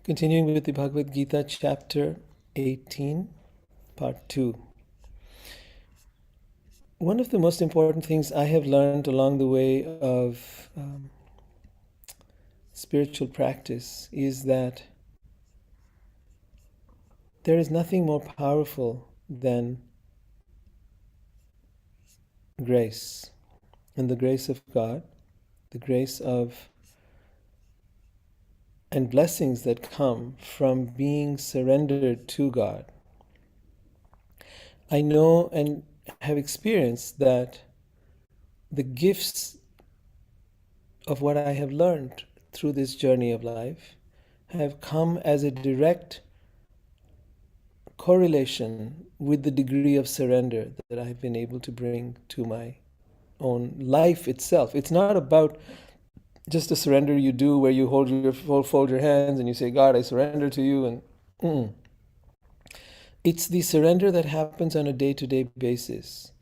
Continuing with the Bhagavad Gita, chapter 18, part 2. One of the most important things I have learned along the way of spiritual practice is that there is nothing more powerful than grace, and the grace of God, the grace of and blessings that come from being surrendered to God. I know and have experienced that the gifts of what I have learned through this journey of life have come as a direct correlation with the degree of surrender that I've been able to bring to my own life itself. It's not about just a surrender you do where you fold your hands and you say, God, I surrender to you. And it's the surrender that happens on a day-to-day basis.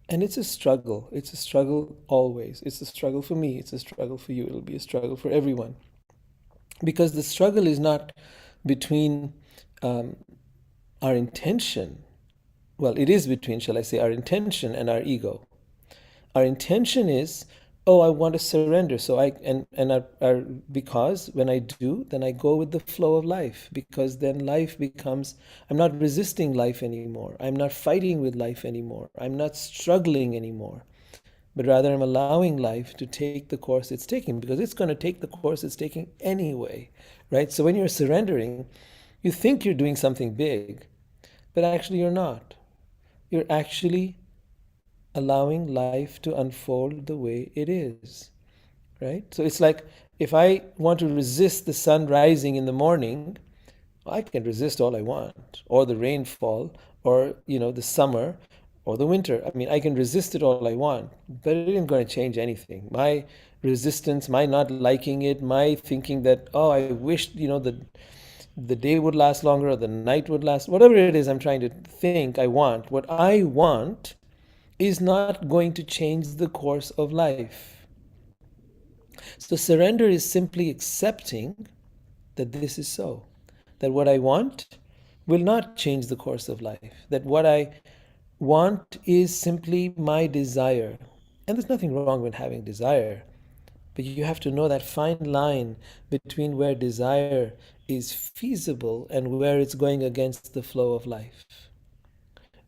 And it's a struggle. It's a struggle always. It's a struggle for me. It's a struggle for you. It'll be a struggle for everyone. Because the struggle is not between our intention. Well, it is between, shall I say, our intention and our ego. Our intention is, I want to surrender. So because when I do, then I go with the flow of life. Because then life becomes, I'm not resisting life anymore. I'm not fighting with life anymore. I'm not struggling anymore. But rather I'm allowing life to take the course it's taking, because it's going to take the course it's taking anyway, right? So when you're surrendering, you think you're doing something big, but actually you're not. You're actually allowing life to unfold the way it is, right? So it's like, if I want to resist the sun rising in the morning, I can resist all I want, or the rainfall, or the summer, or the winter. I mean, I can resist it all I want, but it isn't going to change anything. My resistance, my not liking it, my thinking that, I wish, the day would last longer, or the night would last, whatever it is I'm trying to think I want, what I want is not going to change the course of life. So surrender is simply accepting that this is so. That what I want will not change the course of life. That what I want is simply my desire. And there's nothing wrong with having desire. But you have to know that fine line between where desire is feasible and where it's going against the flow of life.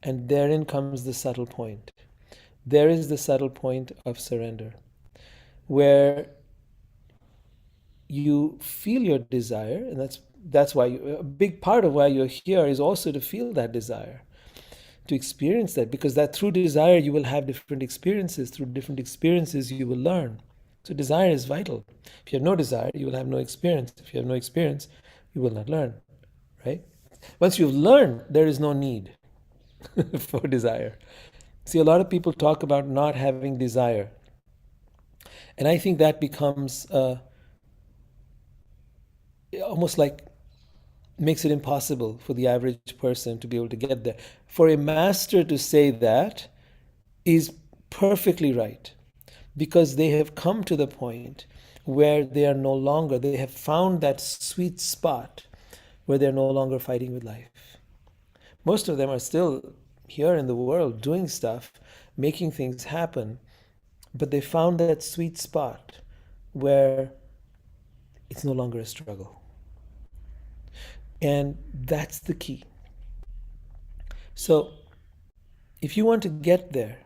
And therein comes the subtle point. There is the subtle point of surrender, where you feel your desire, and that's why a big part of why you're here is also to feel that desire, to experience that, because that through desire you will have different experiences. Through different experiences you will learn. So desire is vital. If you have no desire, you will have no experience. If you have no experience, you will not learn, right? Once you've learned, there is no need for desire. See, a lot of people talk about not having desire. And I think that becomes almost like makes it impossible for the average person to be able to get there. For a master to say that is perfectly right, because they have come to the point where they have found that sweet spot where they're no longer fighting with life. Most of them are still here in the world doing stuff, making things happen, but they found that sweet spot where it's no longer a struggle. And that's the key. So if you want to get there,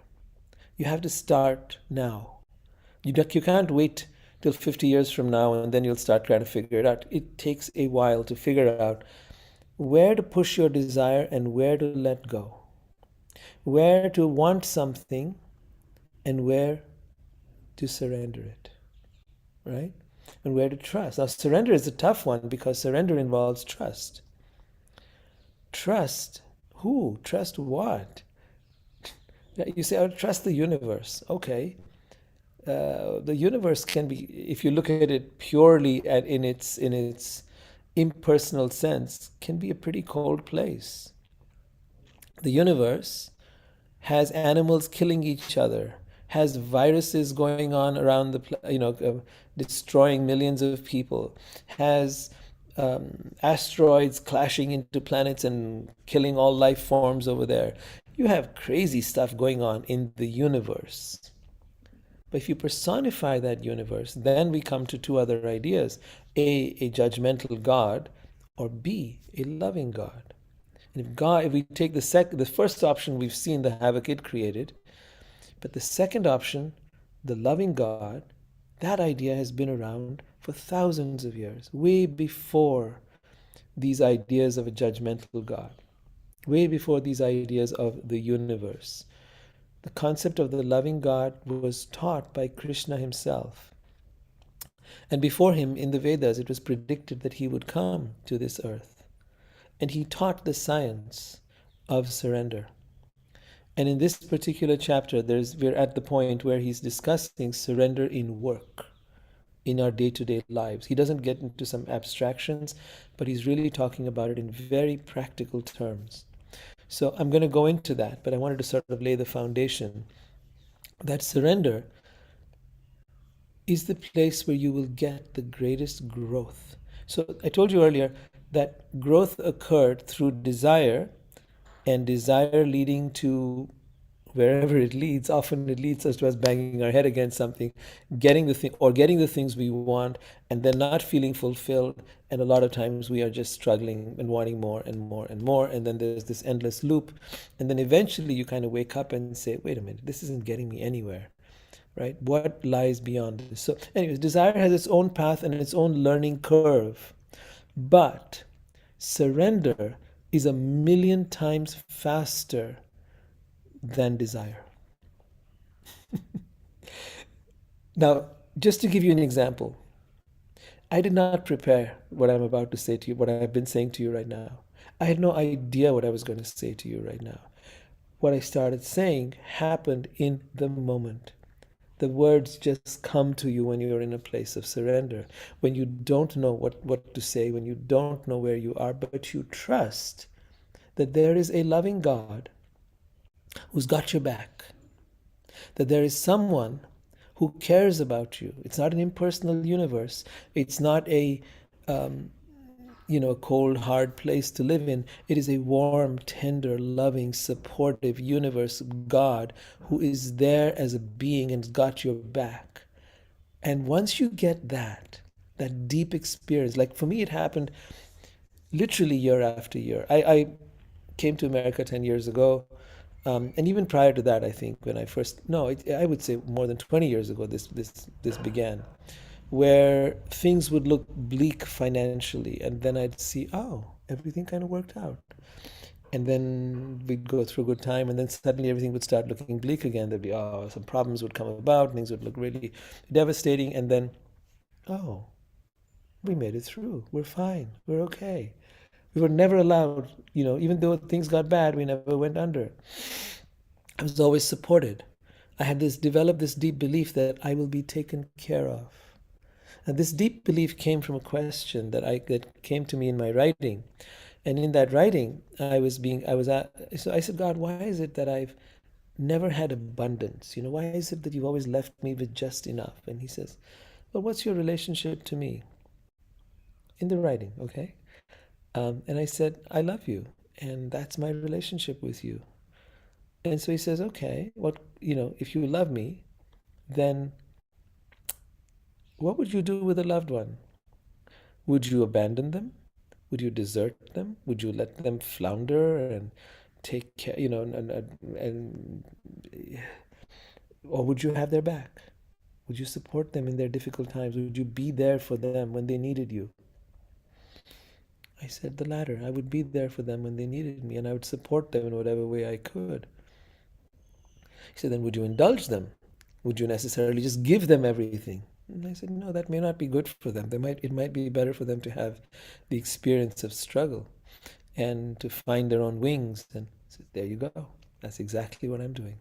you have to start now. You can't wait till 50 years from now and then you'll start trying to figure it out. It takes a while to figure out where to push your desire and where to let go. Where to want something and where to surrender it, right? And where to trust. Now, surrender is a tough one because surrender involves trust. Trust who? Trust what? You say, I trust the universe. Okay. The universe can be, if you look at it purely in its impersonal sense, can be a pretty cold place. The universe has animals killing each other, has viruses going on around destroying millions of people, has asteroids clashing into planets and killing all life forms over there. You have crazy stuff going on in the universe. But if you personify that universe, then we come to two other ideas: A judgmental God, or B, a loving God. And if we take the first option, we've seen the havoc it created. But the second option, the loving God, that idea has been around for thousands of years, way before these ideas of a judgmental God, way before these ideas of the universe. The concept of the loving God was taught by Krishna himself. And before him, in the Vedas, it was predicted that he would come to this earth. And he taught the science of surrender. And in this particular chapter, we're at the point where he's discussing surrender in work, in our day-to-day lives. He doesn't get into some abstractions, but he's really talking about it in very practical terms. So I'm going to go into that, but I wanted to sort of lay the foundation that surrender is the place where you will get the greatest growth. So I told you earlier that growth occurred through desire, and desire leading to wherever it leads. Often it leads us to us banging our head against something, getting the things we want, and then not feeling fulfilled. And a lot of times we are just struggling and wanting more and more and more. And then there's this endless loop. And then eventually you kind of wake up and say, wait a minute, this isn't getting me anywhere. Right? What lies beyond this? So, anyways, desire has its own path and its own learning curve. But surrender is a million times faster than desire. Now, just to give you an example, I did not prepare what I'm about to say to you, what I've been saying to you right now. I had no idea what I was going to say to you right now. What I started saying happened in the moment. The words just come to you when you're in a place of surrender, when you don't know what to say, when you don't know where you are, but you trust that there is a loving God who's got your back, that there is someone who cares about you. It's not an impersonal universe. It's not a cold, hard place to live in. It is a warm, tender, loving, supportive universe God who is there as a being and's got your back. And once you get that deep experience, like for me, it happened literally year after year. I came to America 10 years ago. And even prior to that, I think when I first, no, I would say more than 20 years ago, this began, where things would look bleak financially, and then I'd see, oh, everything kind of worked out. And then we'd go through a good time, and then suddenly everything would start looking bleak again. There'd be, some problems would come about, things would look really devastating, and then, oh, we made it through. We're fine. We're okay. We were never allowed, even though things got bad, we never went under. I was always supported. I had developed this deep belief that I will be taken care of. And this deep belief came from a question that came to me in my writing. And in that writing, so I said, God, why is it that I've never had abundance? Why is it that you've always left me with just enough? And he says, well, what's your relationship to me? In the writing, okay? And I said, I love you, and that's my relationship with you. And so he says, okay, if you love me, then what would you do with a loved one? Would you abandon them? Would you desert them? Would you let them flounder and take care, or would you have their back? Would you support them in their difficult times? Would you be there for them when they needed you? I said the latter. I would be there for them when they needed me, and I would support them in whatever way I could. He said, then would you indulge them? Would you necessarily just give them everything? And I said, no, that may not be good for them. It might be better for them to have the experience of struggle and to find their own wings. And I said, there you go. That's exactly what I'm doing.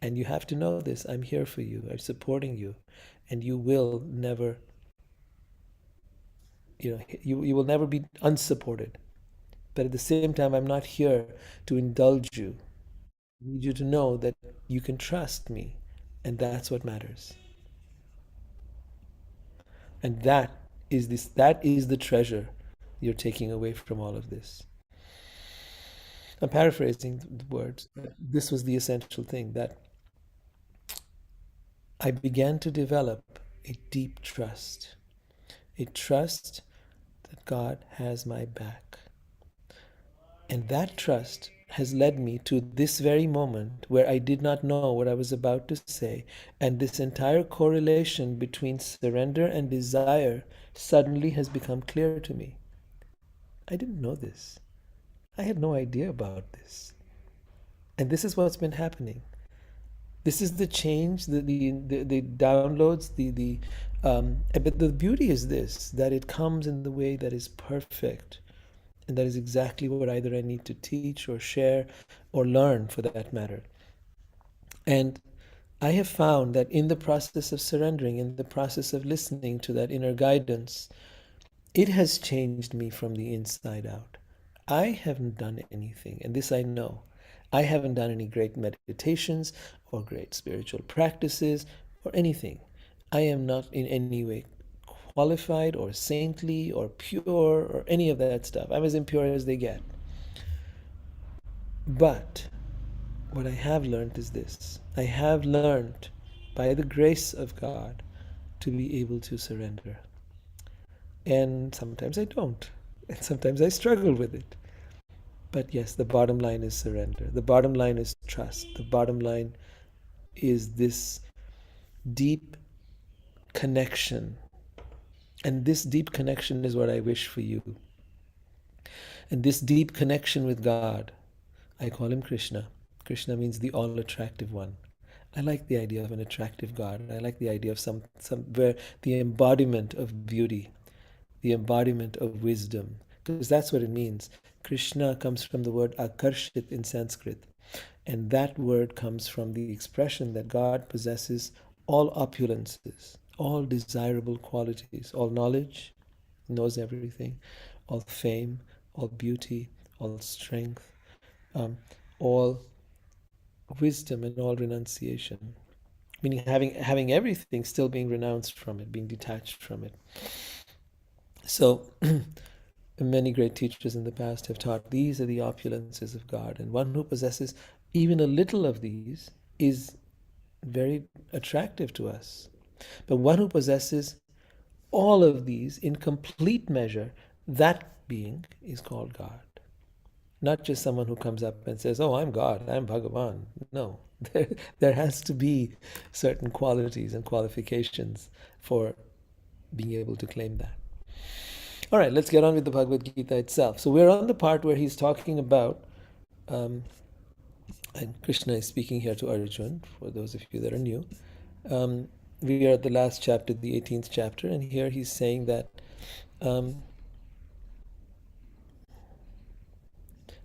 And you have to know this. I'm here for you. I'm supporting you. And you will never you will never be unsupported. But at the same time, I'm not here to indulge you. I need you to know that you can trust me And that's what matters. And that is the treasure you're taking away from all of this. I'm paraphrasing the words. This was the essential thing, that I began to develop a deep trust, a trust that God has my back. And that trust has led me to this very moment where I did not know what I was about to say. And this entire correlation between surrender and desire suddenly has become clear to me. I didn't know this. I had no idea about this. And this is what's been happening. This is the change, the downloads, but the beauty is this, that it comes in the way that is perfect. And that is exactly what either I need to teach or share or learn, for that matter. And I have found that in the process of surrendering, in the process of listening to that inner guidance, it has changed me from the inside out. I haven't done anything, and this I know. I haven't done any great meditations or great spiritual practices or anything. I am not in any way qualified or saintly or pure or any of that stuff. I'm as impure as they get. But what I have learned is this. I have learned, by the grace of God, to be able to surrender. And sometimes I don't. And sometimes I struggle with it. But yes, the bottom line is surrender. The bottom line is trust. The bottom line is this deep connection. And this deep connection is what I wish for you. And this deep connection with God, I call him Krishna. Krishna means the all-attractive one. I like the idea of an attractive God. I like the idea of some where the embodiment of beauty, the embodiment of wisdom, because that's what it means. Krishna comes from the word akarshit in Sanskrit, and that word comes from the expression that God possesses all opulences, all desirable qualities, all knowledge, knows everything, all fame, all beauty, all strength, all wisdom, and all renunciation. Meaning having everything, still being renounced from it, being detached from it. So many great teachers in the past have taught these are the opulences of God, and one who possesses even a little of these is very attractive to us. But one who possesses all of these in complete measure, that being is called God. Not just someone who comes up and says, oh, I'm God, I'm Bhagavan. No, there has to be certain qualities and qualifications for being able to claim that. All right, let's get on with the Bhagavad Gita itself. So we're on the part where he's talking about, and Krishna is speaking here to Arjuna, for those of you that are new. We are at the last chapter, the 18th chapter, and here he's saying that,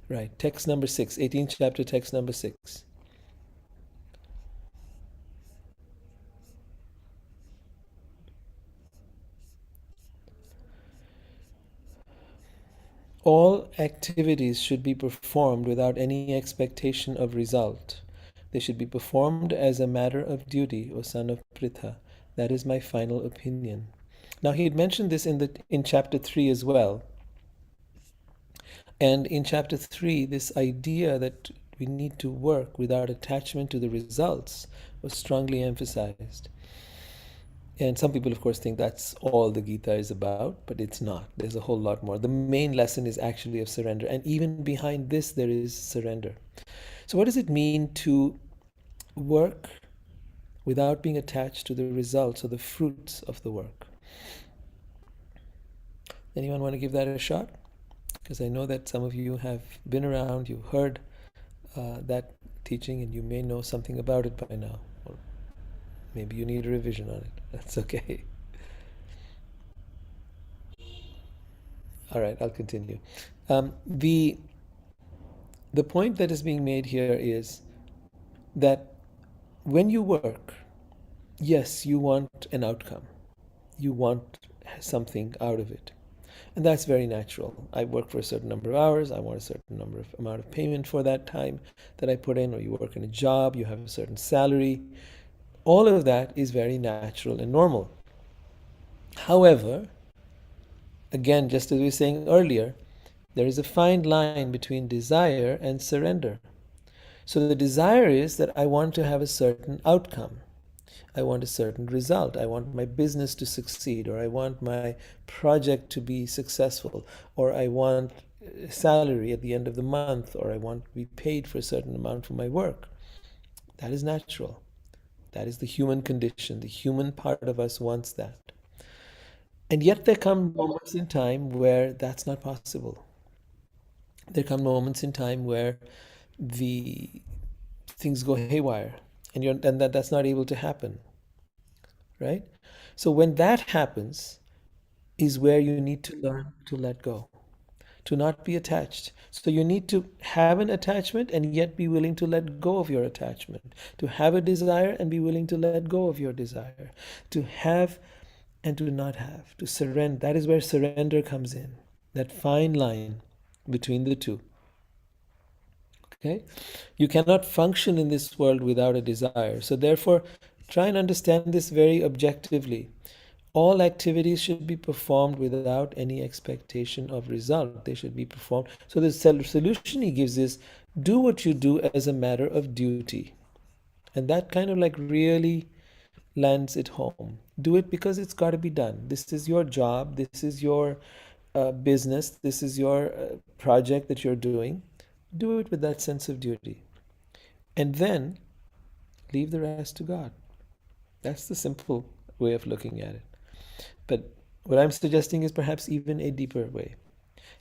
right, text number 6, 18th chapter, text number 6. All activities should be performed without any expectation of result. They should be performed as a matter of duty, O son of Pritha. That is my final opinion. Now he had mentioned this in chapter 3 as well. And in chapter 3, this idea that we need to work without attachment to the results was strongly emphasized. And some people, of course, think that's all the Gita is about, but it's not. There's a whole lot more. The main lesson is actually of surrender. And even behind this, there is surrender. So what does it mean to work without being attached to the results or the fruits of the work? Anyone want to give that a shot? Because I know that some of you have been around, you've heard that teaching, and you may know something about it by now. Or maybe you need a revision on it. That's okay. All right, I'll continue. The point that is being made here is that when you work, yes, you want an outcome. You want something out of it. And that's very natural. I work for a certain number of hours. I want a certain amount of payment for that time that I put in. Or you work in a job, you have a certain salary. All of that is very natural and normal. However, again, just as we were saying earlier, there is a fine line between desire and surrender. So the desire is that I want to have a certain outcome. I want a certain result. I want my business to succeed, or I want my project to be successful, or I want a salary at the end of the month, or I want to be paid for a certain amount for my work. That is natural. That is the human condition. The human part of us wants that. And yet there come moments in time where that's not possible. There come moments in time where the things go haywire, and that's not able to happen, right? So when that happens is where you need to learn to let go, to not be attached. So you need to have an attachment and yet be willing to let go of your attachment, to have a desire and be willing to let go of your desire, to have and to not have, to surrender. That is where surrender comes in, that fine line between the two. Okay? You cannot function in this world without a desire. So therefore, try and understand this very objectively. All activities should be performed without any expectation of result. They should be performed. So the solution he gives is do what you do as a matter of duty. And that kind of like really lands it home. Do it because it's got to be done. This is your job. This is your business. This is your project that you're doing. Do it with that sense of duty. And then leave the rest to God. That's the simple way of looking at it. But what I'm suggesting is perhaps even a deeper way.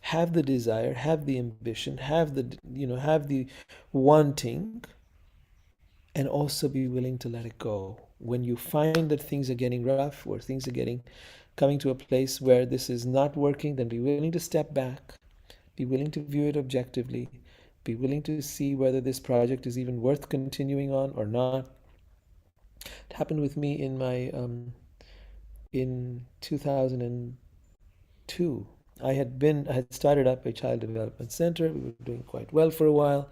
Have the desire, have the ambition, have the wanting, and also be willing to let it go. When you find that things are getting rough or things are coming to a place where this is not working, then be willing to step back, be willing to view it objectively, be willing to see whether this project is even worth continuing on or not. It happened with me in 2002. I had started up a child development center. We were doing quite well for a while,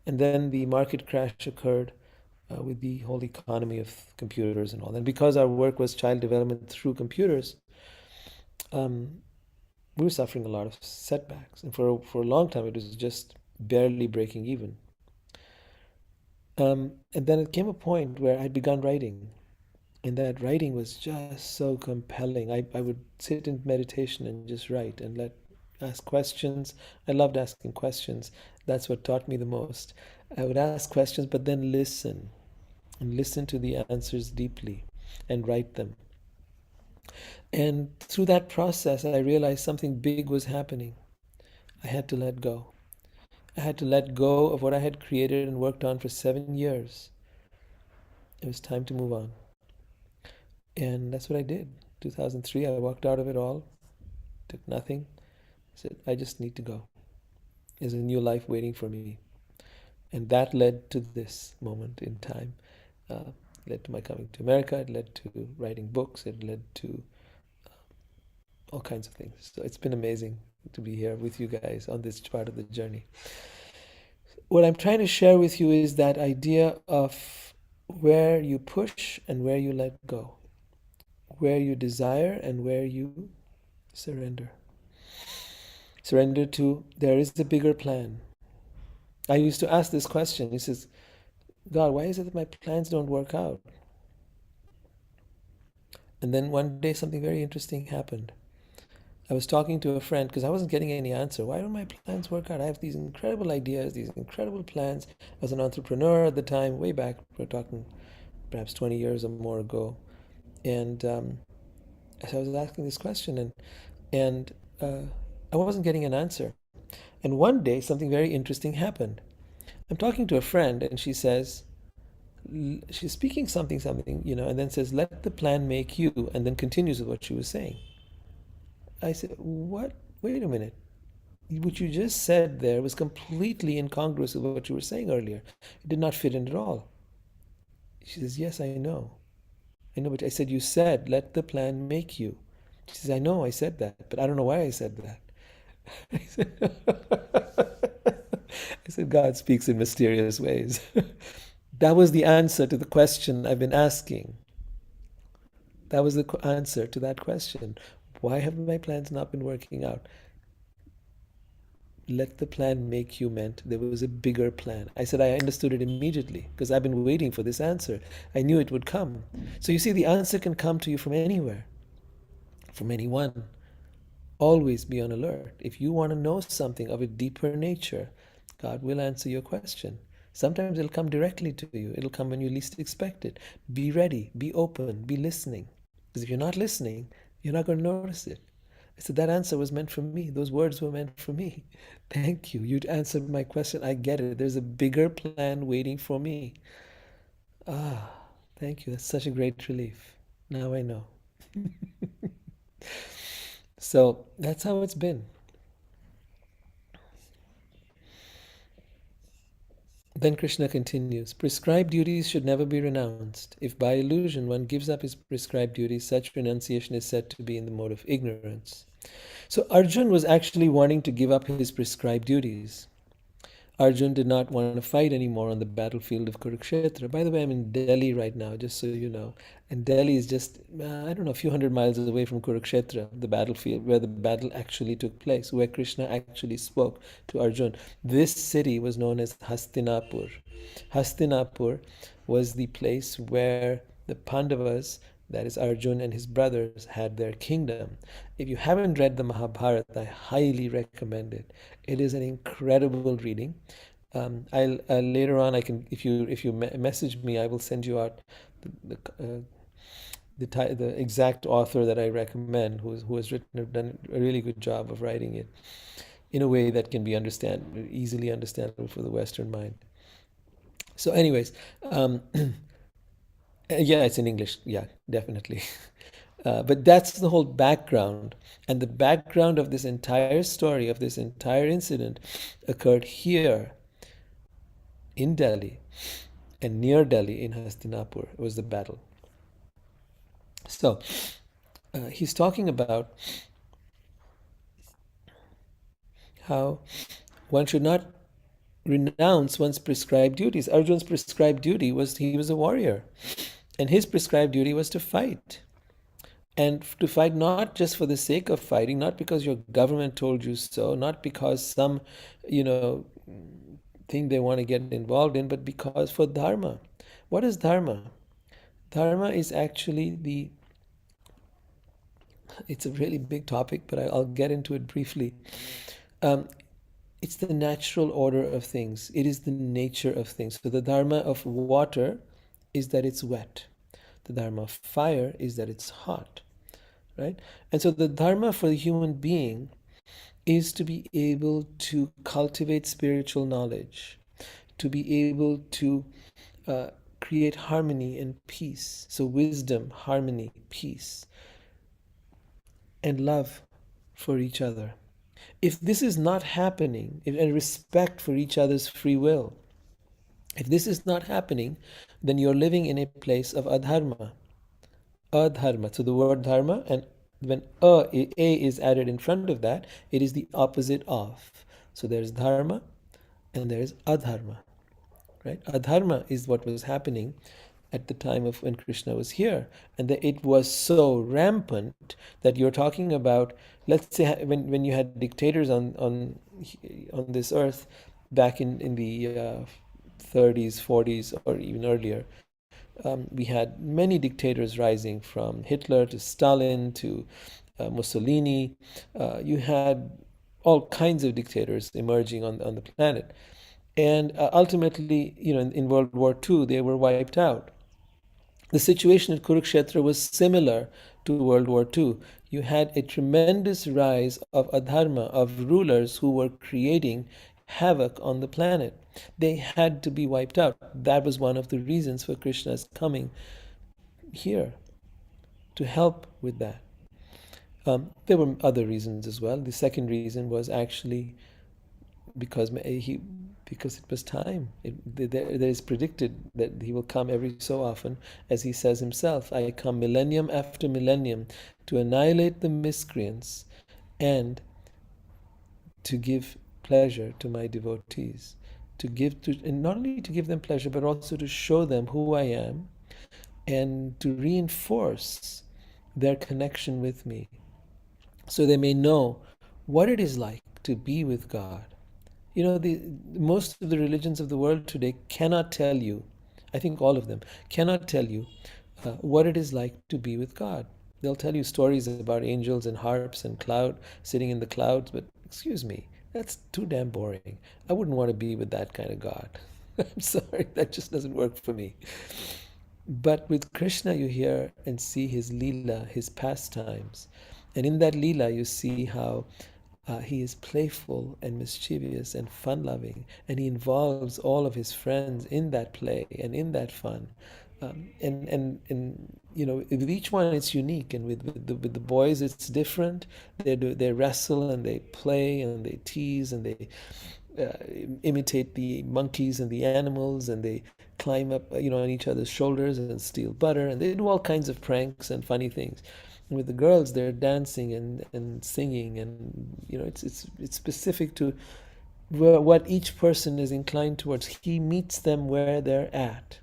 and then the market crash occurred with the whole economy of computers and all. And because our work was child development through computers, we were suffering a lot of setbacks, and for a long time it was just barely breaking even. And then it came a point where I'd begun writing, and that writing was just so compelling. I would sit in meditation and just write and ask questions. I loved asking questions. That's what taught me the most. I would ask questions, but then listen and listen to the answers deeply and write them. And through that process, I realized something big was happening. I had to let go. I had to let go of what I had created and worked on for 7 years. It was time to move on. And that's what I did. 2003, I walked out of it all, took nothing. I said, I just need to go. There's a new life waiting for me. And that led to this moment in time. Led to my coming to America. It led to writing books. It led to all kinds of things. So it's been amazing to be here with you guys on this part of the journey. What I'm trying to share with you is that idea of where you push and where you let go, where you desire and where you surrender. Surrender to, there is a bigger plan. I used to ask this question. He says, God, why is it that my plans don't work out? And then one day something very interesting happened. I was talking to a friend because I wasn't getting any answer. Why don't my plans work out? I have these incredible ideas, these incredible plans. I was an entrepreneur at the time, way back. We're talking perhaps 20 years or more ago. And so I was asking this question, and I wasn't getting an answer. And one day something very interesting happened. I'm talking to a friend, and she says, she's speaking something, and then says, let the plan make you, and then continues with what she was saying. I said, what? Wait a minute. What you just said there was completely incongruous with what you were saying earlier. It did not fit in at all. She says, yes, I know. I know, but I said, you said, let the plan make you. She says, I know I said that, but I don't know why I said that. I said, God speaks in mysterious ways. That was the answer to the question I've been asking. That was the answer to that question. Why have my plans not been working out? Let the plan make you meant there was a bigger plan. I said I understood it immediately because I've been waiting for this answer. I knew it would come. So you see, the answer can come to you from anywhere, from anyone. Always be on alert. If you want to know something of a deeper nature, God will answer your question. Sometimes it'll come directly to you. It'll come when you least expect it. Be ready, be open, be listening. Because if you're not listening, you're not going to notice it. I said, that answer was meant for me. Those words were meant for me. Thank you. You'd answered my question. I get it. There's a bigger plan waiting for me. Ah, thank you. That's such a great relief. Now I know. So that's how it's been. Then Krishna continues, prescribed duties should never be renounced. If by illusion one gives up his prescribed duties, such renunciation is said to be in the mode of ignorance. So Arjun was actually wanting to give up his prescribed duties. Arjun did not want to fight anymore on the battlefield of Kurukshetra. By the way, I'm in Delhi right now, just so you know. And Delhi is just, I don't know, a few hundred miles away from Kurukshetra, the battlefield where the battle actually took place, where Krishna actually spoke to Arjun. This city was known as Hastinapur. Hastinapur was the place where the Pandavas, that is Arjun and his brothers, had their kingdom. If you haven't read the Mahabharata, I highly recommend it. It is an incredible reading. I'll later on, I can, if you message me, I will send you out the exact author that I recommend, who has done a really good job of writing it in a way that can be easily understandable for the Western mind. So, anyways, yeah, it's in English. Yeah, definitely. But that's the whole background. And the background of this entire story, of this entire incident, occurred here in Delhi and near Delhi in Hastinapur. It was the battle. So he's talking about how one should not renounce one's prescribed duties. Arjun's prescribed duty was he was a warrior, and his prescribed duty was to fight. And to fight not just for the sake of fighting, not because your government told you so, not because some, you know, thing they want to get involved in, but because for Dharma. What is Dharma? Dharma is actually it's a really big topic, but I'll get into it briefly. It's the natural order of things. It is the nature of things. So the Dharma of water is that it's wet. The Dharma of fire is that it's hot, right? And so the Dharma for the human being is to be able to cultivate spiritual knowledge, to be able to create harmony and peace. So wisdom, harmony, peace, and love for each other. If this is not happening, and respect for each other's free will, if this is not happening, then you're living in a place of adharma. Adharma. So the word dharma, and when a is added in front of that, it is the opposite of. So there's dharma and there's adharma. Right? Adharma is what was happening at the time of when Krishna was here, and that it was so rampant that you're talking about. Let's say when you had dictators on this earth back in the 30s, 40s, or even earlier. We had many dictators rising, from Hitler to Stalin to Mussolini. You had all kinds of dictators emerging on the planet. And ultimately, in World War II, they were wiped out. The situation at Kurukshetra was similar to World War II. You had a tremendous rise of adharma, of rulers who were creating havoc on the planet. They had to be wiped out. That was one of the reasons for Krishna's coming here, to help with that. There were other reasons as well. The second reason was actually because it was time. There is predicted that he will come every so often, as he says himself, I come millennium after millennium to annihilate the miscreants and to give pleasure to my devotees. to give to, and not only to give them pleasure, but also to show them who I am and to reinforce their connection with me, so they may know what it is like to be with God. You know, most of the religions of the world today cannot tell you, I think all of them, cannot tell you what it is like to be with God. They'll tell you stories about angels and harps and cloud sitting in the clouds, but excuse me, that's too damn boring. I wouldn't want to be with that kind of God. I'm sorry, that just doesn't work for me. But with Krishna, you hear and see his Leela, his pastimes. And in that Leela, you see how he is playful and mischievous and fun-loving, and he involves all of his friends in that play and in that fun. And you know, with each one it's unique, and with the boys it's different. They wrestle and they play and they tease and they imitate the monkeys and the animals, and they climb up, you know, on each other's shoulders and steal butter, and they do all kinds of pranks and funny things. And with the girls, they're dancing and singing, and you know, it's specific to what each person is inclined towards. He meets them where they're at.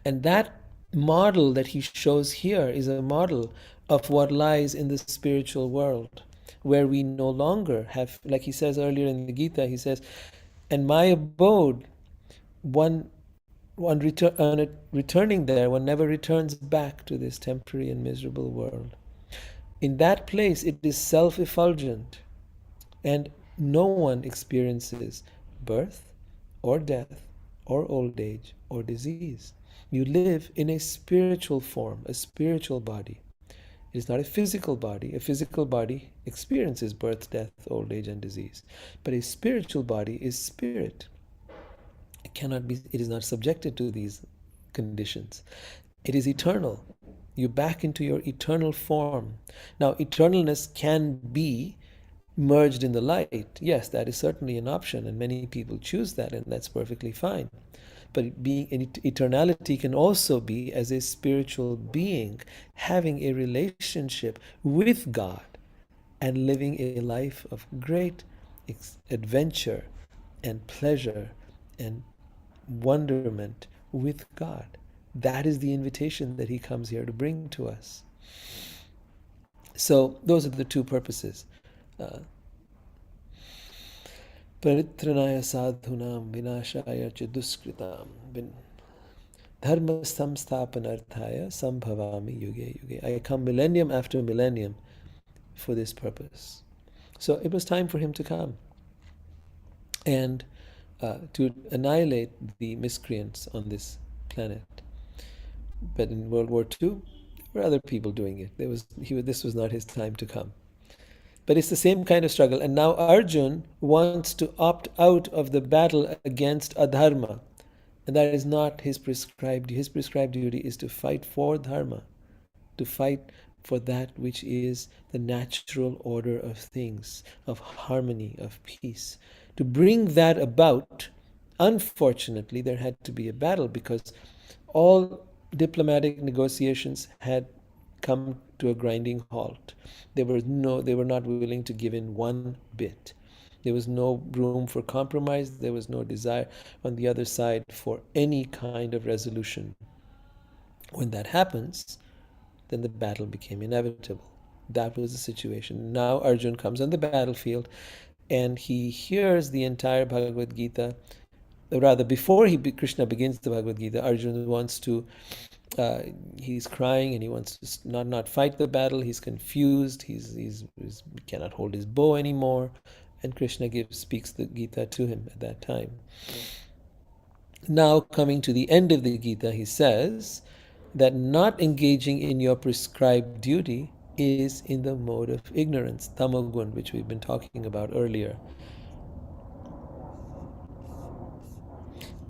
And that model that he shows here is a model of what lies in the spiritual world, where we no longer have, like he says earlier in the Gita, he says, and my abode, one returning there, one never returns back to this temporary and miserable world. In that place, it is self-effulgent, and no one experiences birth or death or old age or disease. You live in a spiritual form, a spiritual body. It is not a physical body. A physical body experiences birth, death, old age, and disease. But a spiritual body is spirit. It is not subjected to these conditions. It is eternal. You back into your eternal form. Now, eternalness can be merged in the light. Yes, that is certainly an option, and many people choose that, and that's perfectly fine. But being in eternality can also be as a spiritual being, having a relationship with God and living a life of great adventure and pleasure and wonderment with God. That is the invitation that he comes here to bring to us. So those are the two purposes. Paritranaya sadhunam vinashaya cha duskritam dharma samsthapanarthaya sambhavami yuge yuge. I come millennium after millennium for this purpose. So it was time for him to come and to annihilate the miscreants on this planet. But in World War II, there were other people doing it. This was not his time to come. But it's the same kind of struggle. And now Arjun wants to opt out of the battle against adharma. And that is not his prescribed duty. His prescribed duty is to fight for dharma, to fight for that which is the natural order of things, of harmony, of peace. To bring that about, unfortunately, there had to be a battle, because all diplomatic negotiations had come to a grinding halt. They were not willing to give in one bit. There was no room for compromise. There was no desire on the other side for any kind of resolution. When that happens, then the battle became inevitable. That was the situation. Now Arjun comes on the battlefield, and he hears the entire Bhagavad Gita. Rather, before Krishna begins the Bhagavad Gita, Arjun wants to, he's crying and he wants to not fight the battle. He's confused. He cannot hold his bow anymore. And Krishna speaks the Gita to him at that time. Now, coming to the end of the Gita, he says that not engaging in your prescribed duty is in the mode of ignorance, tamagun, which we've been talking about earlier.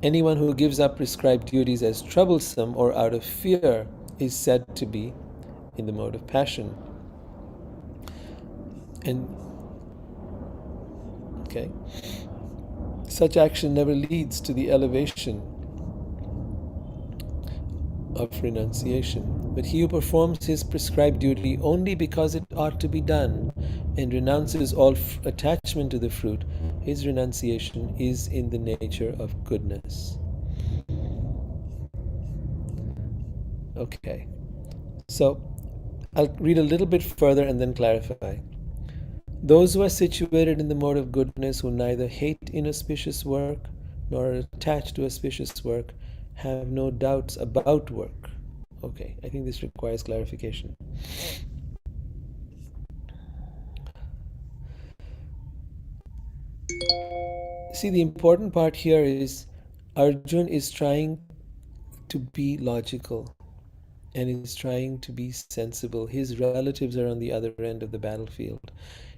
Anyone who gives up prescribed duties as troublesome or out of fear is said to be in the mode of passion. And such action never leads to the elevation of renunciation. But he who performs his prescribed duty only because it ought to be done and renounces all attachment to the fruit his renunciation is in the nature of goodness. Okay, so I'll read a little bit further and then clarify. Those who are situated in the mode of goodness, who neither hate inauspicious work nor are attached to auspicious work, have no doubts about work. Okay, I think this requires clarification. See, the important part here is Arjun is trying to be logical and is trying to be sensible. His relatives are on the other end of the battlefield.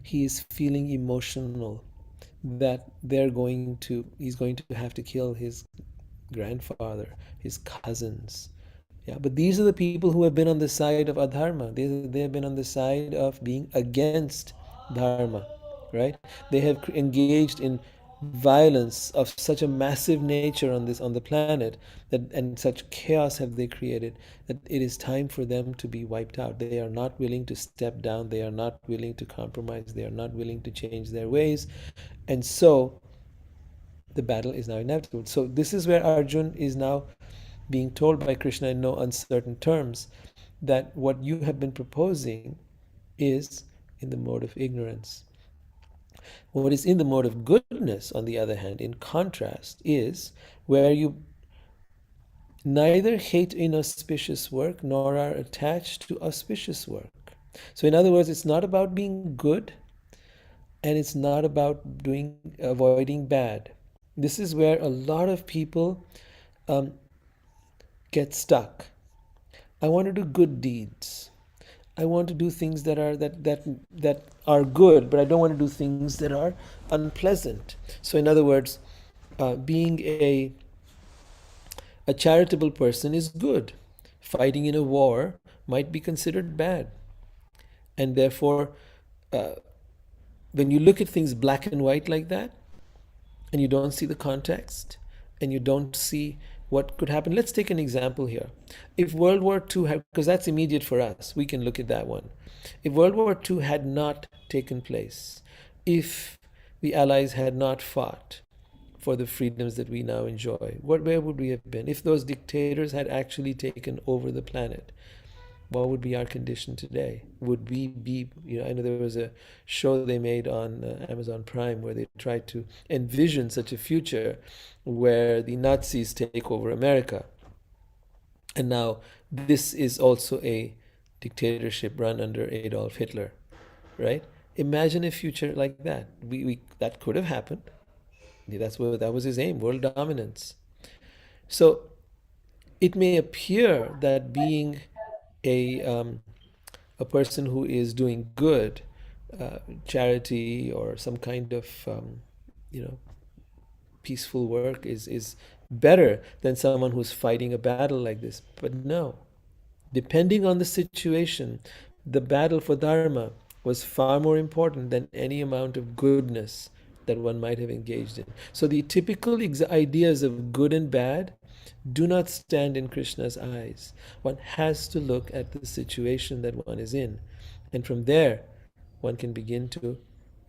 He is feeling emotional that he's going to have to kill his grandfather, his cousins. Yeah, but these are the people who have been on the side of adharma. They have been on the side of being against dharma, right? They have engaged in violence of such a massive nature on the planet, that and such chaos have they created, that it is time for them to be wiped out. They are not willing to step down. They are not willing to compromise. They are not willing to change their ways, and so the battle is now inevitable. So this is where Arjun is now being told by Krishna in no uncertain terms that what you have been proposing is in the mode of ignorance. What is in the mode of goodness, on the other hand, in contrast, is where you neither hate inauspicious work nor are attached to auspicious work. So, in other words, it's not about being good and it's not about avoiding bad. This is where a lot of people get stuck. I want to do good deeds. I want to do things that are good, but I don't want to do things that are unpleasant. So, in other words, being a charitable person is good. Fighting in a war might be considered bad, and therefore, uh, when you look at things black and white like that, and you don't see the context, and you don't see what could happen. Let's take an example here. If World War II had, because that's immediate for us, we can look at that one. If World War II had not taken place, if the Allies had not fought for the freedoms that we now enjoy, where would we have been? If those dictators had actually taken over the planet, what would be our condition today? Would we be, I know there was a show they made on Amazon Prime where they tried to envision such a future where the Nazis take over America. And now this is also a dictatorship run under Adolf Hitler, right? Imagine a future like that. That could have happened. That was his aim, world dominance. So it may appear that being a person who is doing good, charity or some kind of you know peaceful work is better than someone who's fighting a battle like this. But no, depending on the situation, the battle for dharma was far more important than any amount of goodness that one might have engaged in. So the typical ideas of good and bad do not stand in Krishna's eyes. One has to look at the situation that one is in. And from there, one can begin to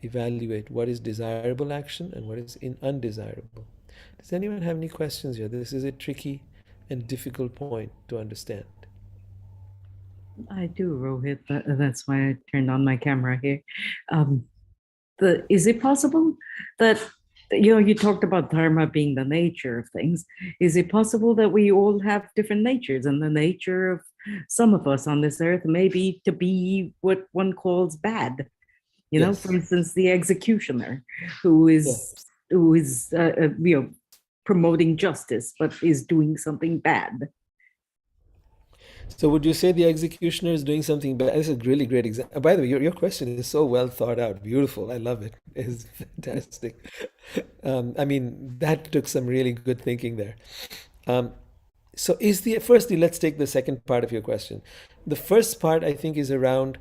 evaluate what is desirable action and what is undesirable. Does anyone have any questions here? This is a tricky and difficult point to understand. I do, Rohit. That's why I turned on my camera here. Is it possible that you talked about dharma being the nature of things? Is it possible that we all have different natures, and the nature of some of us on this earth may be to be what one calls bad? Yes. For instance, the executioner who is promoting justice but is doing something bad. So would you say the executioner is doing something bad? This is a really great example. By the way, your question is so well thought out. Beautiful. I love it. It's fantastic. I mean, that took some really good thinking there. So firstly, let's take the second part of your question. The first part, I think, is around,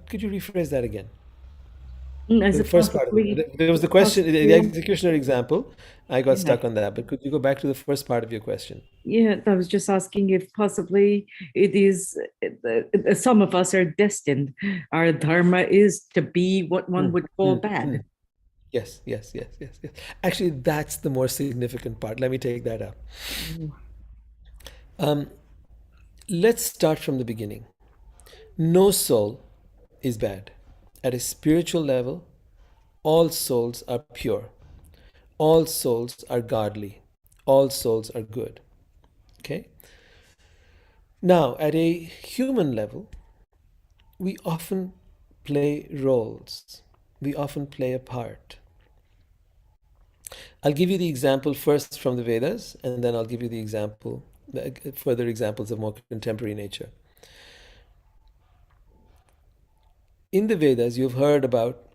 could you rephrase that again? The first part of it. There was the question, the executioner example. I got stuck on that, but could you go back to the first part of your question? Yeah, I was just asking if possibly it is some of us are destined. Our dharma is to be what one would call bad. Yes, yes, yes, yes, yes. Actually, that's the more significant part. Let me take that up. Mm. Um, let's start from the beginning. No soul is bad. At a spiritual level, all souls are pure. All souls are godly. All souls are good. Okay? Now, at a human level, we often play roles. We often play a part. I'll give you the example first from the Vedas, and then I'll give you the example, further examples of more contemporary nature. In the Vedas, you've heard about,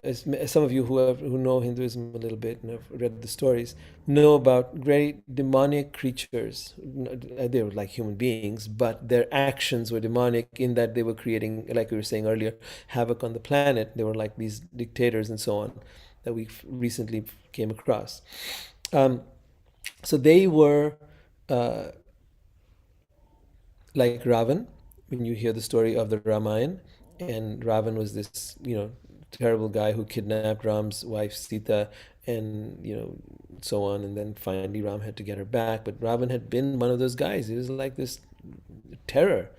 as some of you who know Hinduism a little bit and have read the stories, know about great demonic creatures. They were like human beings, but their actions were demonic in that they were creating, like we were saying earlier, havoc on the planet. They were like these dictators and so on that we recently came across. Um, so they were uh, like Ravan, when you hear the story of the Ramayana, and Ravan was this, terrible guy who kidnapped Ram's wife Sita, and so on, and then finally Ram had to get her back. But Ravan had been one of those guys. He was like this terror,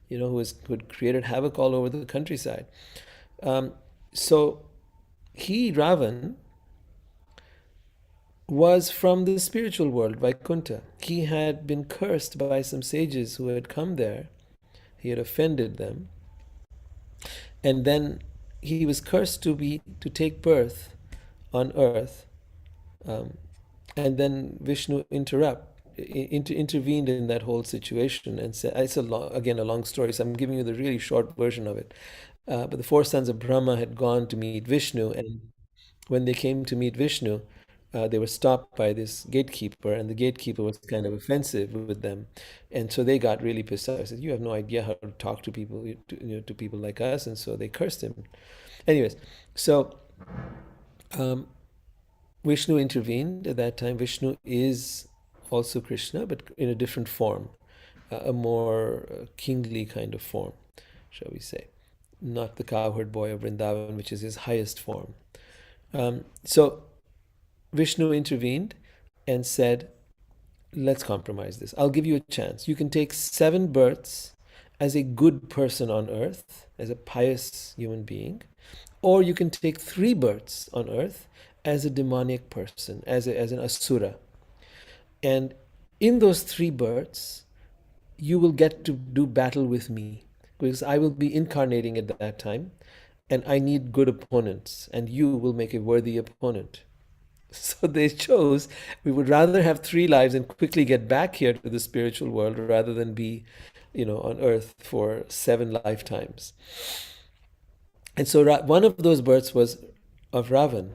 who had created havoc all over the countryside. Um, so Ravan, was from the spiritual world, Vaikuntha. He had been cursed by some sages who had come there. He had offended them, and then he was cursed to take birth on earth. Um, and then Vishnu intervened in that whole situation and said, it's again a long story, so I'm giving you the really short version of it. But the four sons of Brahma had gone to meet Vishnu, and when they came to meet Vishnu, they were stopped by this gatekeeper, and the gatekeeper was kind of offensive with them, and so they got really pissed off. They said, "You have no idea how to talk to people, to people like us," and so they cursed him. Anyways, so um, Vishnu intervened at that time. Vishnu is also Krishna, but in a different form, a more kingly kind of form, shall we say, not the cowherd boy of Vrindavan, which is his highest form. So Vishnu intervened and said, let's compromise this. I'll give you a chance. You can take 7 births as a good person on earth, as a pious human being, or you can take 3 births on earth as a demonic person, as an asura. And in those 3 births, you will get to do battle with me, because I will be incarnating at that time, and I need good opponents, and you will make a worthy opponent. So they chose, we would rather have 3 lives and quickly get back here to the spiritual world rather than be, on earth for 7 lifetimes. And so one of those births was of Ravan,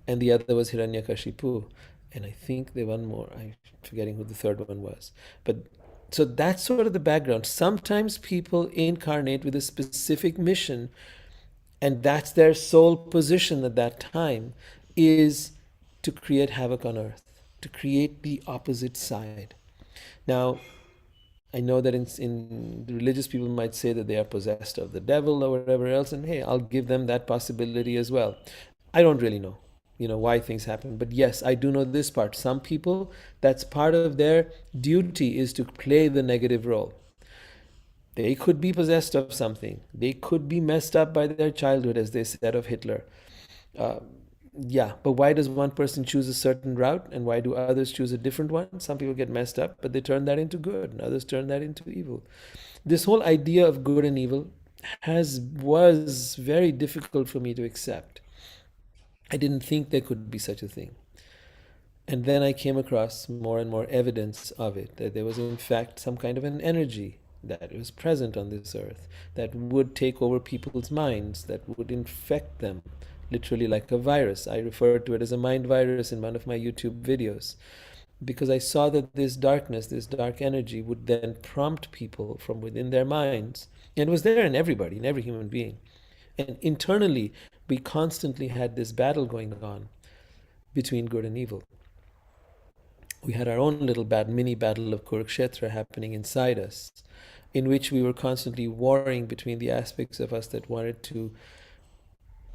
and the other was Hiranyakashipu. And I think there one more. I'm forgetting who the third one was. But so that's sort of the background. Sometimes people incarnate with a specific mission, and that's their sole position at that time, is to create havoc on earth, to create the opposite side. Now, I know that in religious people might say that they are possessed of the devil or whatever else, and hey, I'll give them that possibility as well. I don't really know, why things happen, but yes, I do know this part. Some people, that's part of their duty, is to play the negative role. They could be possessed of something. They could be messed up by their childhood, as they said of Hitler. Uh, yeah, but why does one person choose a certain route and why do others choose a different one? Some people get messed up, but they turn that into good, and others turn that into evil. This whole idea of good and evil was very difficult for me to accept. I didn't think there could be such a thing. And then I came across more and more evidence of it, that there was in fact some kind of an energy that was present on this earth that would take over people's minds, that would infect them, literally like a virus. I referred to it as a mind virus in one of my YouTube videos, because I saw that this darkness, this dark energy, would then prompt people from within their minds. And it was there in everybody, in every human being. And internally, we constantly had this battle going on between good and evil. We had our own little mini battle of Kurukshetra happening inside us, in which we were constantly warring between the aspects of us that wanted to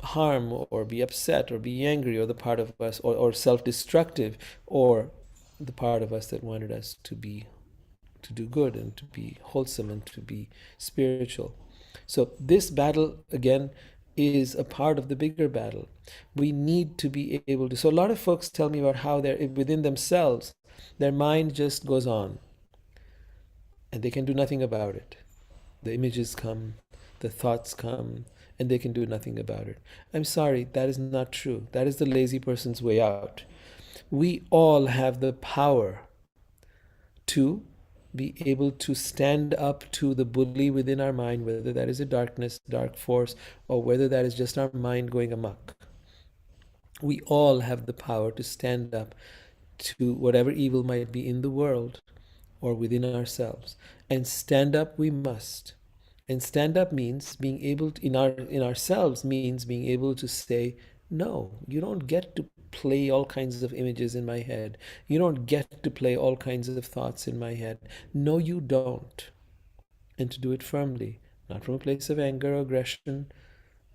harm or be upset or be angry, or the part of us, or self-destructive, or the part of us that wanted us to do good and to be wholesome and to be spiritual. So this battle again is a part of the bigger battle. We need to be able to. So a lot of folks tell me about how they're within themselves, their mind just goes on and they can do nothing about it. The images come, the thoughts come, and they can do nothing about it. I'm sorry, that is not true. That is the lazy person's way out. We all have the power to be able to stand up to the bully within our mind, whether that is a dark force, or whether that is just our mind going amok. We all have the power to stand up to whatever evil might be in the world or within ourselves. And stand up we must. And stand up means being able to, in ourselves means being able to say, no, you don't get to play all kinds of images in my head. You don't get to play all kinds of thoughts in my head. No, you don't. And to do it firmly, not from a place of anger or aggression,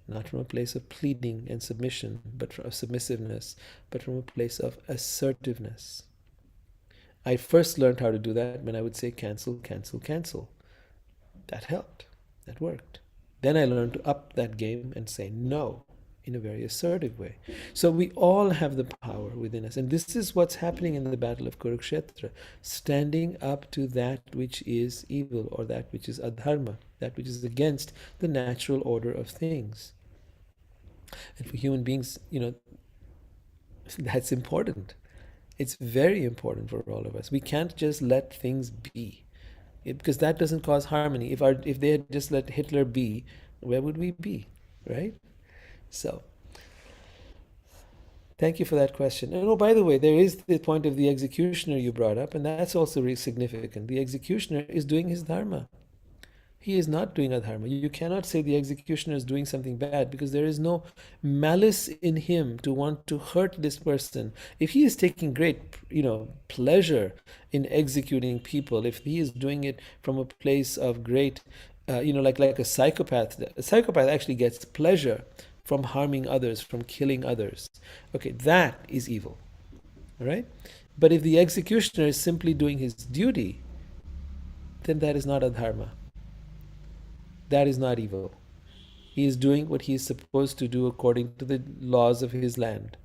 not from a place of pleading and submission, but from submissiveness, but from a place of assertiveness. I first learned how to do that when I would say cancel, cancel, cancel. That helped. That worked. Then I learned to up that game and say no in a very assertive way. So we all have the power within us. And this is what's happening in the battle of Kurukshetra, standing up to that which is evil, or that which is adharma, that which is against the natural order of things. And for human beings, that's important. It's very important for all of us. We can't just let things be, because that doesn't cause harmony. If they had just let Hitler be, where would we be, right? So, thank you for that question. And oh, by the way, there is the point of the executioner you brought up, and that's also really significant. The executioner is doing his dharma. He is not doing adharma. You cannot say the executioner is doing something bad, because there is no malice in him to want to hurt this person. If he is taking great, pleasure in executing people, if he is doing it from a place of great, like a psychopath. A psychopath actually gets pleasure from harming others, from killing others. Okay, that is evil. All right? But if the executioner is simply doing his duty, then that is not adharma. That is not evil. He is doing what he is supposed to do according to the laws of his land,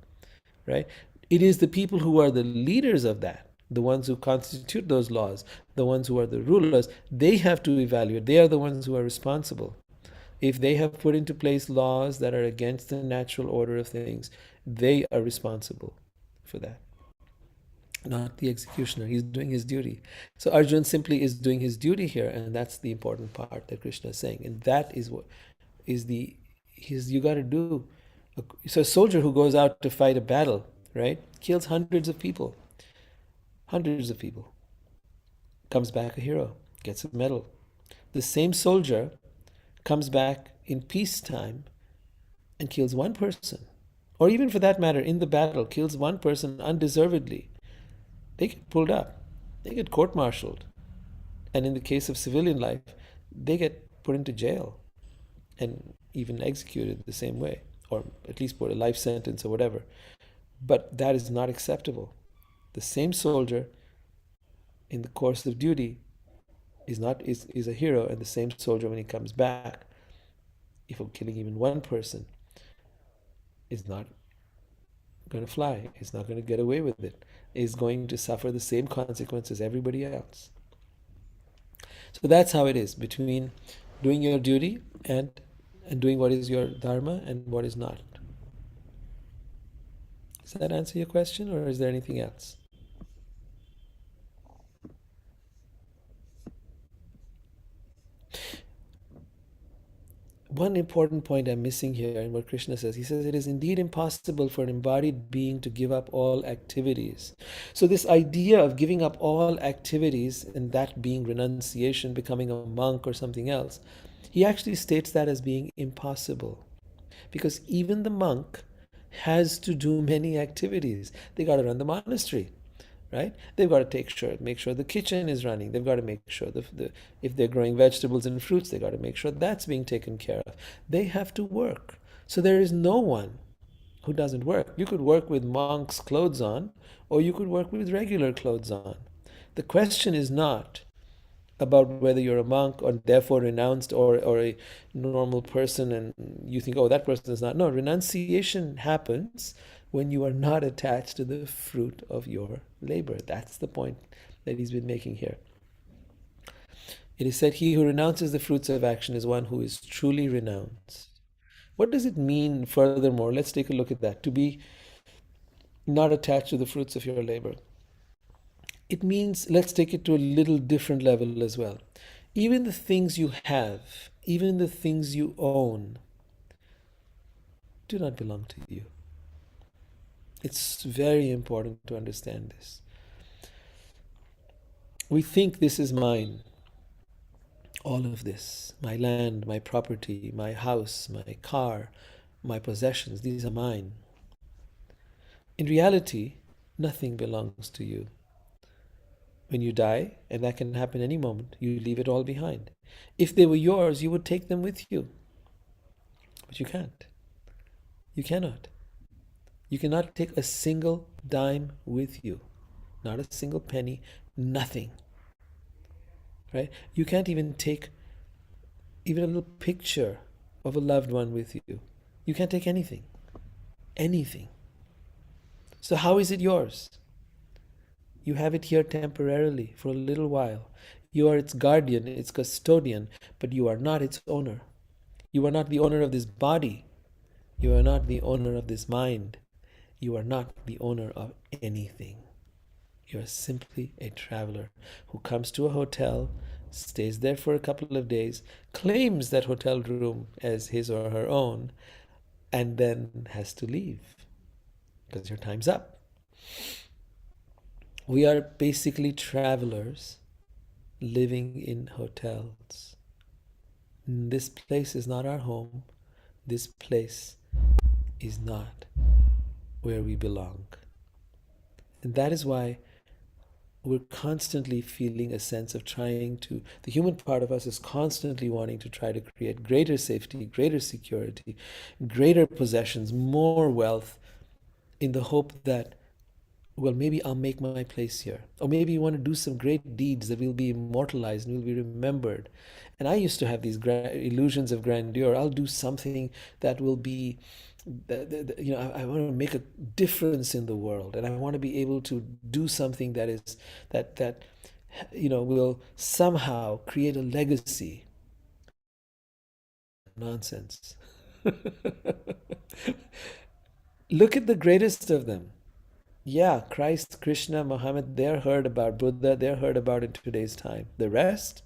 right? It is the people who are the leaders of that, the ones who constitute those laws, the ones who are the rulers, they have to evaluate. They are the ones who are responsible. If they have put into place laws that are against the natural order of things, they are responsible for that, not the executioner. He's doing his duty. So Arjun simply is doing his duty here, and that's the important part that Krishna is saying. And that is what is you got to do. So a soldier who goes out to fight a battle, right, kills hundreds of people, comes back a hero, gets a medal. The same soldier comes back in peacetime and kills one person, or even for that matter, in the battle, kills one person undeservedly. They get pulled up, they get court-martialed, and in the case of civilian life, they get put into jail and even executed the same way, or at least put a life sentence or whatever. But that is not acceptable. The same soldier in the course of duty is a hero, and the same soldier when he comes back, if I'm killing even one person, is not going to fly. He's not going to get away with it. Is going to suffer the same consequences as everybody else. So that's how it is between doing your duty and doing what is your dharma and what is not. Does that answer your question, or is there anything else? One important point I'm missing here in what Krishna says. He says, it is indeed impossible for an embodied being to give up all activities. So this idea of giving up all activities, and that being renunciation, becoming a monk or something else, he actually states that as being impossible. Because even the monk has to do many activities. They got to run the monastery, right? They've got to make sure the kitchen is running. They've got to make sure if they're growing vegetables and fruits, they got to make sure that's being taken care of. They have to work. So there is no one who doesn't work. You could work with monk's clothes on, or you could work with regular clothes on. The question is not about whether you're a monk or therefore renounced, or a normal person and you think, oh, that person is not. No, renunciation happens when you are not attached to the fruit of your labor. That's the point that he's been making here. It is said, he who renounces the fruits of action is one who is truly renounced. What does it mean furthermore? Let's take a look at that. To be not attached to the fruits of your labor. It means, let's take it to a little different level as well. Even the things you have, even the things you own, do not belong to you. It's very important to understand this. We think this is mine, all of this, my land, my property, my house, my car, my possessions, these are mine. In reality, nothing belongs to you. When you die, and that can happen any moment, you leave it all behind. If they were yours, you would take them with you. But you can't. You cannot. You cannot take a single dime with you. Not a single penny, nothing. Right? You can't even take even a little picture of a loved one with you. You can't take anything. Anything. So how is it yours? You have it here temporarily for a little while. You are its guardian, its custodian, but you are not its owner. You are not the owner of this body. You are not the owner of this mind. You are not the owner of anything. You are simply a traveler who comes to a hotel, stays there for a couple of days, claims that hotel room as his or her own, and then has to leave because your time's up. We are basically travelers living in hotels. This place is not our home. This place is not where we belong. And that is why we're constantly feeling a sense of trying to, the human part of us is constantly wanting to try to create greater safety, greater security, greater possessions, more wealth, in the hope that, well, maybe I'll make my place here. Or maybe you want to do some great deeds that will be immortalized and will be remembered. And I used to have these illusions of grandeur. I'll do something that will be, I want to make a difference in the world, and I want to be able to do something that is that will somehow create a legacy. Nonsense. Look at the greatest of them. Yeah, Christ, Krishna, Muhammad, they're heard about. Buddha, they're heard about in today's time. The rest,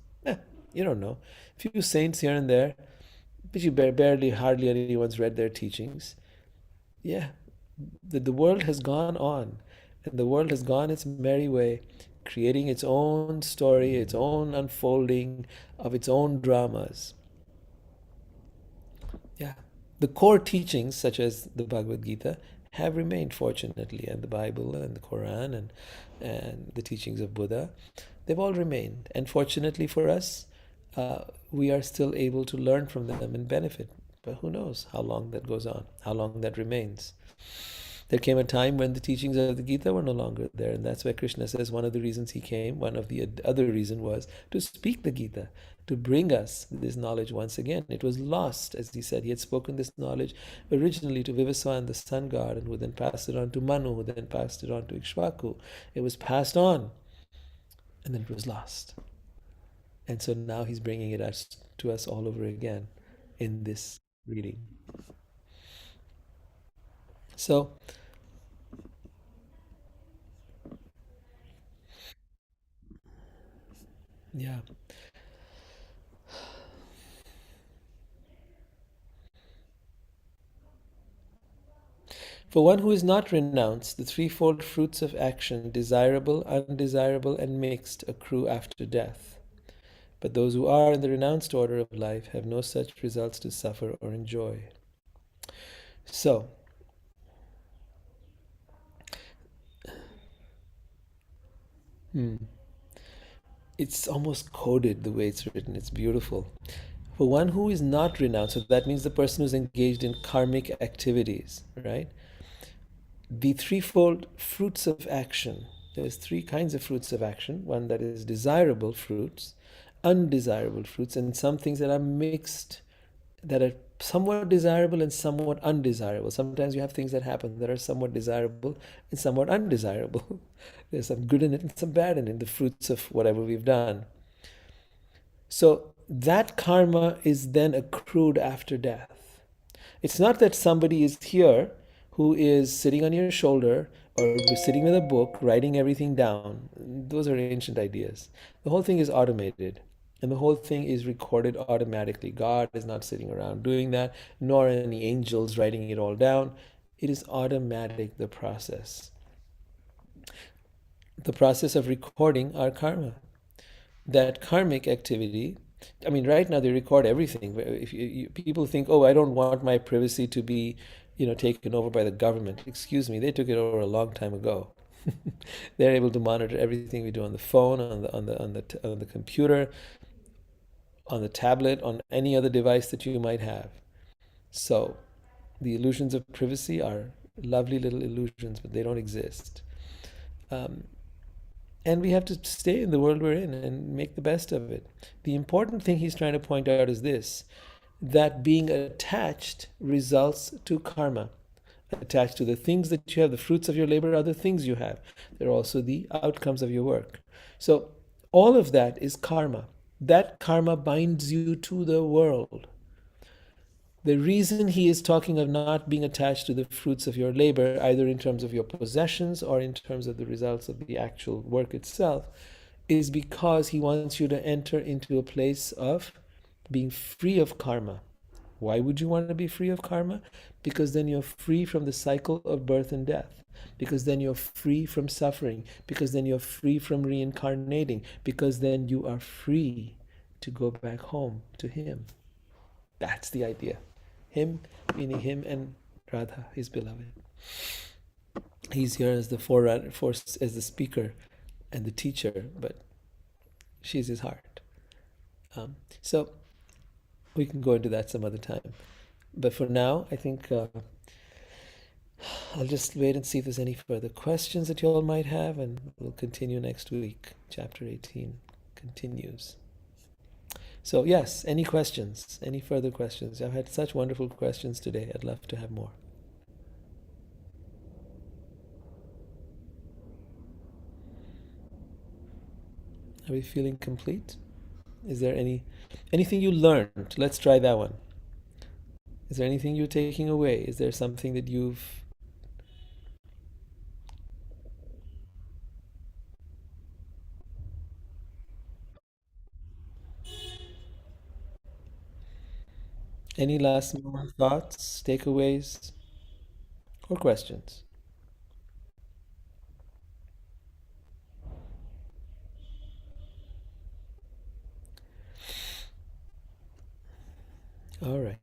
you don't know. A few saints here and there, but you barely, hardly anyone's read their teachings. Yeah, the world has gone on, and the world has gone its merry way, creating its own story, its own unfolding of its own dramas. Yeah. The core teachings, such as the Bhagavad Gita, have remained, fortunately, and the Bible and the Quran and the teachings of Buddha, they've all remained. And fortunately for us, we are still able to learn from them and benefit. But who knows how long that goes on, how long that remains. There came a time when the teachings of the Gita were no longer there, and that's why Krishna says one of the reasons he came, one of the other reason was to speak the Gita, to bring us this knowledge once again. It was lost, as he said. He had spoken this knowledge originally to Vivaswan, the sun god, and who then passed it on to Manu, who then passed it on to Ikshvaku. It was passed on, and then it was lost. And so now he's bringing it to us all over again in this reading. So, yeah. For one who is not renounced, the threefold fruits of action, desirable, undesirable, and mixed, accrue after death. But those who are in the renounced order of life have no such results to suffer or enjoy. So, it's almost coded the way it's written. It's beautiful. For one who is not renounced, so that means the person who's engaged in karmic activities, right? The threefold fruits of action. There's three kinds of fruits of action. One that is desirable fruits, undesirable fruits, and some things that are mixed, that are somewhat desirable and somewhat undesirable. Sometimes you have things that happen that are somewhat desirable and somewhat undesirable. There's some good in it and some bad in it, the fruits of whatever we've done. So that karma is then accrued after death. It's not that somebody is here who is sitting on your shoulder or sitting with a book writing everything down. Those are ancient ideas. The whole thing is automated and the whole thing is recorded automatically. God is not sitting around doing that, nor any angels writing it all down. It is automatic, the process. The process of recording our karma. That karmic activity, I mean, right now they record everything. If people think, oh, I don't want my privacy to be, taken over by the government. Excuse me, they took it over a long time ago. They're able to monitor everything we do on the phone, on the computer, on the tablet, on any other device that you might have. So the illusions of privacy are lovely little illusions, but they don't exist. Um, and we have to stay in the world we're in and make the best of it. The important thing he's trying to point out is this, that being attached results to karma. Attached to the things that you have, the fruits of your labor are the things you have. They're also the outcomes of your work. So all of that is karma. That karma binds you to the world. The reason he is talking of not being attached to the fruits of your labor, either in terms of your possessions or in terms of the results of the actual work itself, is because he wants you to enter into a place of being free of karma. Why would you want to be free of karma? Because then you're free from the cycle of birth and death. Because then you're free from suffering. Because then you're free from reincarnating. Because then you are free to go back home to him. That's the idea. Him, meaning him and Radha, his beloved. He's here as the forerunner, as the speaker and the teacher, but she's his heart. So we can go into that some other time. But for now, I think I'll just wait and see if there's any further questions that you all might have, and we'll continue next week. Chapter 18 continues. So, yes, any questions? Any further questions? I've had such wonderful questions today. I'd love to have more. Are we feeling complete? Is there anything you learned? Let's try that one. Is there anything you're taking away? Is there something that you've any last more thoughts, takeaways, or questions? All right.